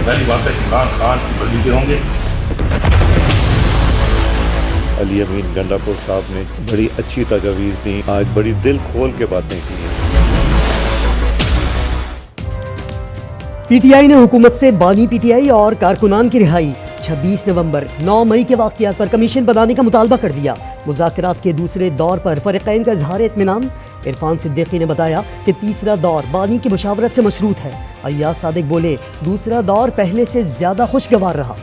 ظاہری بات ہے عمران خان کی مرضی سے ہوں گے۔ علی امین گنڈاپور صاحب نے بڑی اچھی تجاویز دی، آج بڑی دل کھول کے باتیں کی ہیں۔ پی ٹی آئی نے حکومت سے بانی پی ٹی آئی اور کارکنان کی رہائی، 26 نومبر 9 مئی کے واقعات پر کمیشن بنانے کا مطالبہ کر دیا۔ مذاکرات کے دوسرے دور پر فریقین کا اظہار اطمینان۔ عرفان صدیقی نے بتایا کہ تیسرا دور بانی کی مشاورت سے مشروط ہے۔ ایاز صادق بولے دوسرا دور پہلے سے زیادہ خوشگوار رہا۔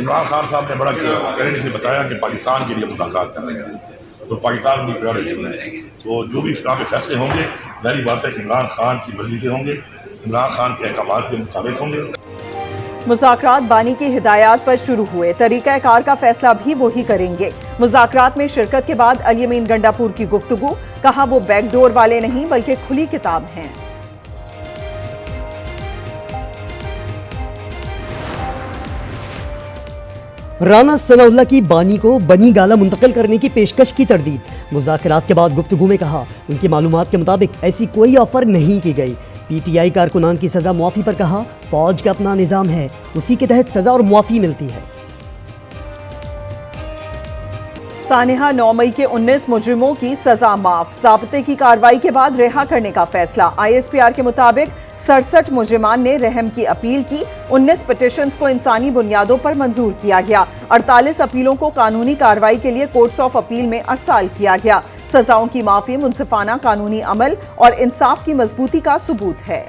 عمران خان صاحب نے بڑا کلیئرلی سے بتایا کہ پاکستان کے لیے مذاکرات کر رہے ہیں تو پاکستان کی پرائورٹی ہے، تو جو بھی اسلام کے فیصلے ہوں گے ظاہری بات ہے کہ عمران خان کی مرضی سے ہوں گے، عمران خان کے احکامات کے مطابق ہوں گے۔ مذاکرات بانی کی ہدایات پر شروع ہوئے، طریقہ کار کا فیصلہ بھی وہی کریں گے۔ مذاکرات میں شرکت کے بعد علی امین گنڈاپور کی گفتگو، کہا وہ بیک ڈور والے نہیں بلکہ کھلی کتاب ہیں۔ رانا ثناء اللہ کی بانی کو بنی گالہ منتقل کرنے کی پیشکش کی تردید۔ مذاکرات کے بعد گفتگو میں کہا ان کی معلومات کے مطابق ایسی کوئی آفر نہیں کی گئی۔ پی ٹی آئی کارکنان کی سزا معافی پر کہا فوج کا اپنا نظام ہے، اسی کے تحت سزا اور معافی ملتی ہے۔ سانحہ 9 مئی کے 19 مجرموں کی سزا معاف، ضابطے کی کارروائی کے بعد رہا کرنے کا فیصلہ۔ آئی ایس پی آر کے مطابق 67 مجرمان نے رحم کی اپیل کی، 19 پٹیشنز کو انسانی بنیادوں پر منظور کیا گیا، 48 اپیلوں کو قانونی کارروائی کے لیے کورٹس آف اپیل میں ارسال کیا گیا۔ سزاؤں کی معافی منصفانہ قانونی عمل اور انصاف کی مضبوطی کا ثبوت ہے۔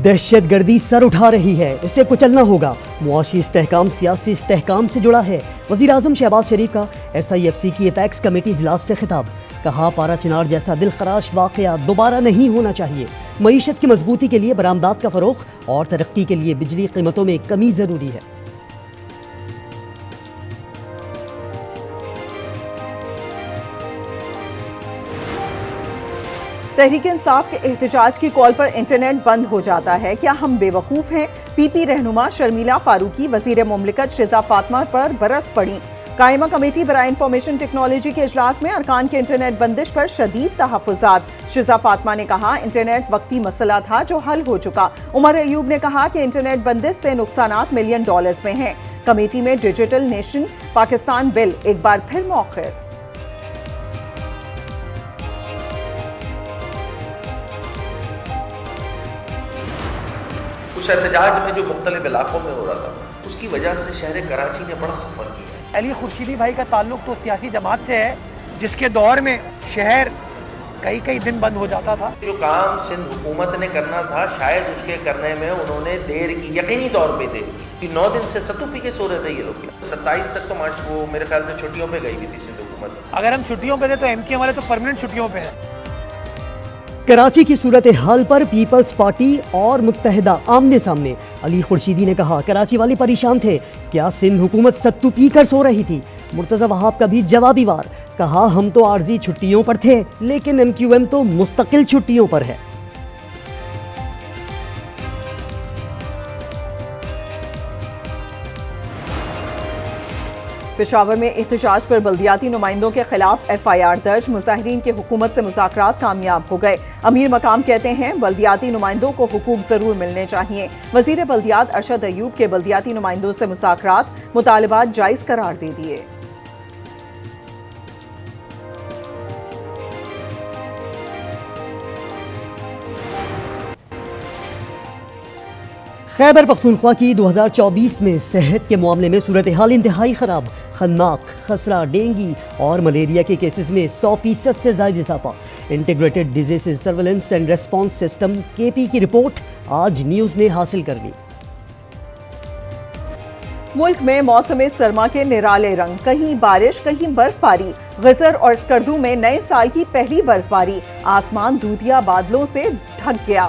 دہشت گردی سر اٹھا رہی ہے، اسے کچلنا ہوگا۔ معاشی استحکام سیاسی استحکام سے جڑا ہے۔ وزیر اعظم شہباز شریف کا ایس آئی ایف سی کی اپیکس کمیٹی اجلاس سے خطاب، کہا پارا چنار جیسا دل خراش واقعہ دوبارہ نہیں ہونا چاہیے۔ معیشت کی مضبوطی کے لیے برآمدات کا فروغ اور ترقی کے لیے بجلی قیمتوں میں کمی ضروری ہے۔ تحریک انصاف کے احتجاج کی کال پر انٹرنیٹ بند ہو جاتا ہے، کیا ہم بے وقوف ہیں؟ پی پی رہنما شرمیلا فاروقی وزیر مملکت شہزاد فاطمہ پر برس پڑیں۔ قائمہ کمیٹی برائے انفارمیشن ٹیکنالوجی کے اجلاس میں ارکان کے انٹرنیٹ بندش پر شدید تحفظات۔ شہزاد فاطمہ نے کہا انٹرنیٹ وقتی مسئلہ تھا جو حل ہو چکا۔ عمر ایوب نے کہا کہ انٹرنیٹ بندش سے نقصانات ملین ڈالرز میں ہیں۔ کمیٹی میں ڈیجیٹل نیشن پاکستان بل ایک بار پھر مؤخر۔ اس احتجاج میں جو مختلف علاقوں میں ہو رہا تھا اس کی وجہ سے شہر کراچی نے بڑا سفر کیا۔ علی خورشیدی بھائی کا تعلق تو سیاسی جماعت سے ہے جس کے دور میں شہر کئی دن بند ہو جاتا تھا۔ جو کام سندھ حکومت نے کرنا تھا شاید اس کے کرنے میں انہوں نے دیر کی، یقینی طور پہ دیر کی۔ 9 دن سے ستو پی کے سو رہے تھے یہ لوگ۔ 27 تک تو مارچ وہ میرے خیال سے چھٹیوں پہ گئی ہوئی تھی سندھ حکومت۔ اگر ہم چھٹیوں پہ تھے تو ایم کیو ایم والے تو پرماننٹ چھٹیوں پہ ہیں۔ کراچی کی صورتحال پر پیپلز پارٹی اور متحدہ آمنے سامنے۔ علی خورشیدی نے کہا کراچی والے پریشان تھے، کیا سندھ حکومت ستو پی کر سو رہی تھی؟ مرتضی وہاب کا بھی جوابی وار، کہا ہم تو عارضی چھٹیوں پر تھے لیکن ایم کیو ایم تو مستقل چھٹیوں پر ہے۔ پشاور میں احتجاج پر بلدیاتی نمائندوں کے خلاف ایف آئی آر درج، مظاہرین کے حکومت سے مذاکرات کامیاب ہو گئے۔ امیر مقام کہتے ہیں بلدیاتی نمائندوں کو حقوق ضرور ملنے چاہیے۔ وزیر بلدیات ارشد ایوب کے بلدیاتی نمائندوں سے مذاکرات، مطالبات جائز قرار دے دیے۔ خیبر پختونخوا کی 2024 میں صحت کے معاملے میں صورتحال انتہائی خراب، خناق، خسرہ، ڈینگی اور ملیریا کے کیسز میں 100% سے زائد اضافہ۔ Integrated disease surveillance and response system کے پی کی رپورٹ آج نیوز نے حاصل کر لی۔ ملک میں موسم سرما کے نرالے رنگ، کہیں بارش کہیں برف باری۔ غزر اور اسکردو میں نئے سال کی پہلی برف باری، آسمان دودھیا بادلوں سے ڈھک گیا۔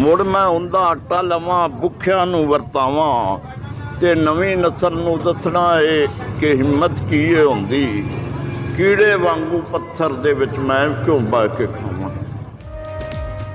ਮੁੜ ਮੈਂ ਉਹਦਾ ਆਟਾ ਲਵਾਂ ਭੁੱਖਿਆਂ ਨੂੰ ਵਰਤਾਵਾਂ ਤੇ ਨਵੀਂ ਨਸਲ ਨੂੰ ਦੱਸਣਾ ਏ ਕਿ ਹਿੰਮਤ ਕੀ ਏ ਹੁੰਦੀ ਕੀੜੇ ਵਾਂਗੂ ਪੱਥਰ ਦੇ ਵਿੱਚ ਮੈਂ ਕਿਉਂ ਬਹਿ ਕੇ ਖਾਵਾਂ।